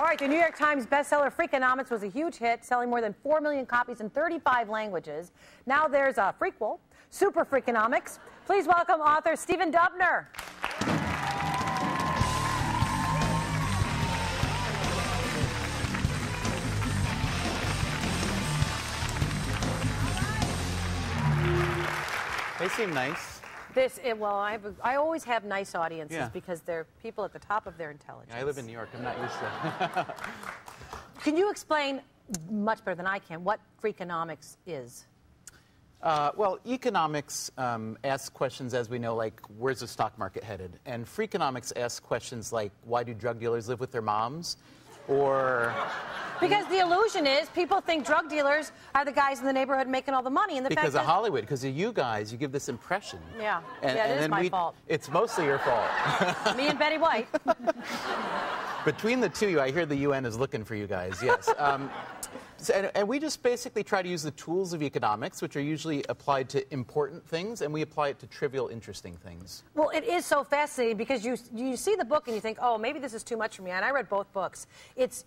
All right, the New York Times bestseller Freakonomics was a huge hit, selling more than 4 million copies in 35 languages. Now there's a prequel, SuperFreakonomics. Please welcome author Stephen Dubner. They seem nice. I always have nice audiences because they're people at the top of their intelligence. Yeah, I live in New York. I'm not used to it. Can you explain, much better than I can, what Freakonomics is? Well, economics asks questions, as we know, like, where's the stock market headed? And Freakonomics asks questions like, why do drug dealers live with their moms? Or... Because the illusion is people think drug dealers are the guys in the neighborhood making all the money. And because of Hollywood, because of you guys, you give this impression. Yeah, and it is my fault. It's mostly your fault. Me and Betty White. Between the two of you, I hear the UN is looking for you guys, yes. And we just basically try to use the tools of economics, which are usually applied to important things, and we apply it to trivial, interesting things. Well, it is so fascinating because you see the book and you think, oh, maybe this is too much for me. And I read both books. It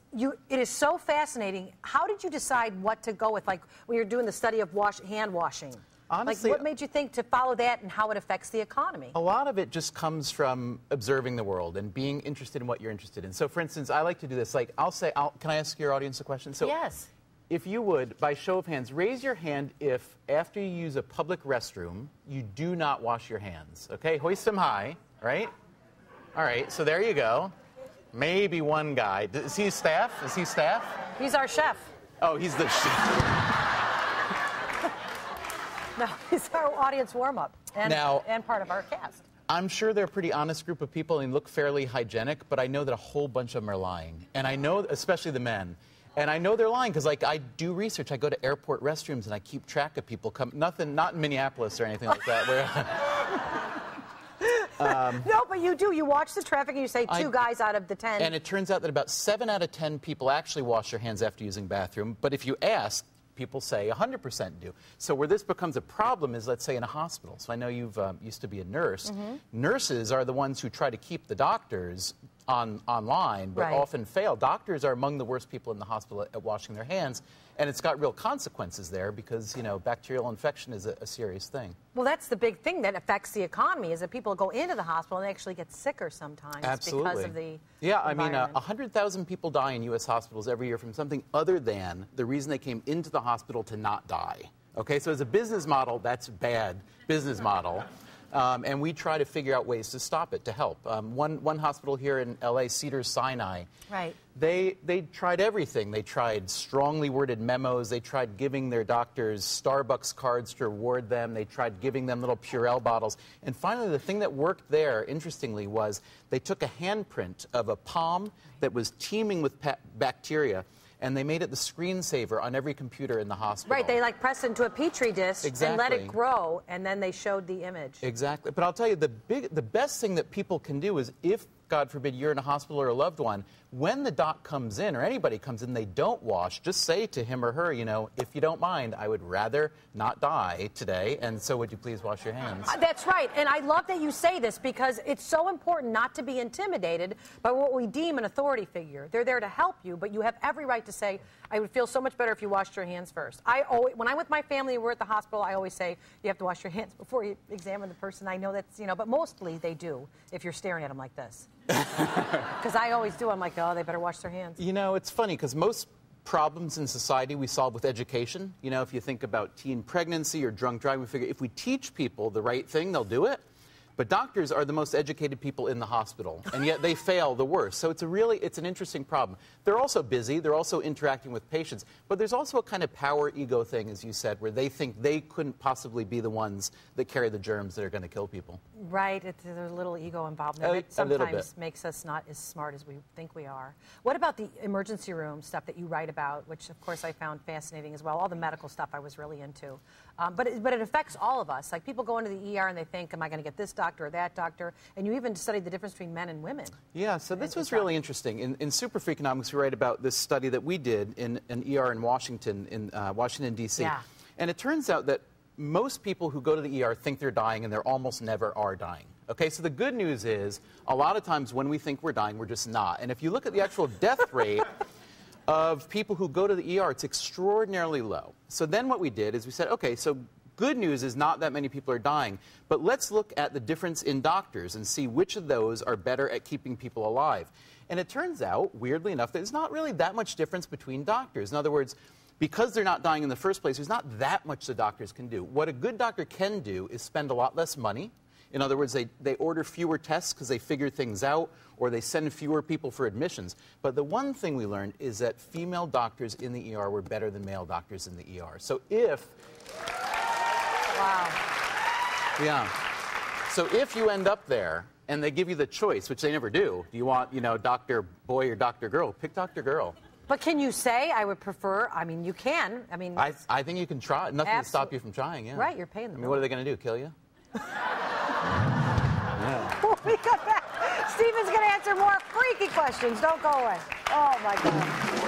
is so fascinating. How did you decide what to go with, like when you're doing the study of hand washing? Honestly, like, what made you think to follow that and how it affects the economy? A lot of it just comes from observing the world and being interested in what you're interested in. So, for instance, I like to do this. Like, can I ask your audience a question? So, yes. If you would, by show of hands, raise your hand if, after you use a public restroom, you do not wash your hands. Okay? Hoist them high, right? All right, so there you go. Maybe one guy. Is he staff? Is he staff? He's our chef. Oh, he's the chef. No, he's our audience warm-up and part of our cast. I'm sure they're a pretty honest group of people and look fairly hygienic, but I know that a whole bunch of them are lying. And I know, especially the men, and I know they're lying because, like, I do research. I go to airport restrooms and I keep track of people not in Minneapolis or anything like that. No, but you do. You watch the traffic and you say two guys out of the 10. And it turns out that about 7 out of 10 people actually wash their hands after using bathroom. But if you ask, people say 100% do. So where this becomes a problem is, let's say, in a hospital. So I know you've used to be a nurse. Mm-hmm. Nurses are the ones who try to keep the doctors online, but often fail. Doctors are among the worst people in the hospital at washing their hands, and it's got real consequences there because, you know, bacterial infection is a serious thing. Well, that's the big thing that affects the economy is that people go into the hospital and they actually get sicker sometimes because of the environment. 100,000 people die in U.S. hospitals every year from something other than the reason they came into the hospital to not die. Okay, so as a business model, that's bad business model. And we try to figure out ways to stop it, to help. One hospital here in L.A., Cedars-Sinai, they tried everything. They tried strongly worded memos. They tried giving their doctors Starbucks cards to reward them. They tried giving them little Purell bottles. And finally, the thing that worked there, interestingly, was they took a handprint of a palm that was teeming with bacteria, and they made it the screensaver on every computer in the hospital. Right, they like pressed it into a petri dish and let it grow, and then they showed the image. Exactly. But I'll tell you, the best thing that people can do is if, God forbid, you're in a hospital or a loved one, when the doc comes in or anybody comes in, they don't wash, just say to him or her, you know, if you don't mind, I would rather not die today, and so would you please wash your hands? That's right, and I love that you say this because it's so important not to be intimidated by what we deem an authority figure. They're there to help you, but you have every right to say, I would feel so much better if you washed your hands first. When I'm with my family and we're at the hospital, I always say, you have to wash your hands before you examine the person. I know that's, you know, but mostly they do if you're staring at them like this. Because I always do. I'm like, oh, they better wash their hands. You know, it's funny because most problems in society we solve with education. You know, if you think about teen pregnancy or drunk driving, we figure if we teach people the right thing, they'll do it. But doctors are the most educated people in the hospital, and yet they fail the worst. So it's an interesting problem. They're also busy. They're also interacting with patients. But there's also a kind of power ego thing, as you said, where they think they couldn't possibly be the ones that carry the germs that are going to kill people. Right. There's a little ego involved in it. Sometimes makes us not as smart as we think we are. What about the emergency room stuff that you write about, which, of course, I found fascinating as well? All the medical stuff I was really into. But it affects all of us. Like, people go into the ER and they think, am I going to get this doctor or that doctor? And you even studied the difference between men and women. Yeah, so this was really interesting. In SuperFreakonomics, we write about this study that we did in an ER in Washington, D.C. Yeah. And it turns out that most people who go to the ER think they're dying, and they almost never are dying. Okay, so the good news is a lot of times when we think we're dying, we're just not. And if you look at the actual death rate of people who go to the ER, it's extraordinarily low. So then what we did is we said, okay, so good news is not that many people are dying, but let's look at the difference in doctors and see which of those are better at keeping people alive. And it turns out, weirdly enough, there's not really that much difference between doctors. In other words, because they're not dying in the first place, there's not that much the doctors can do. What a good doctor can do is spend a lot less money. In other words, they order fewer tests because they figure things out, or they send fewer people for admissions. But the one thing we learned is that female doctors in the ER were better than male doctors in the ER. So if... Wow. Yeah. So if you end up there and they give you the choice, which they never do you want, you know, Dr. Boy or Dr. Girl? Pick Dr. Girl. But can you say, I would prefer, I mean, you can. I mean, I think you can try. Nothing to stop you from trying, yeah. Right, you're paying them. I mean, what are they going to do, kill you? Yeah. When we come back, Stephen's going to answer more freaky questions. Don't go away. Oh, my God.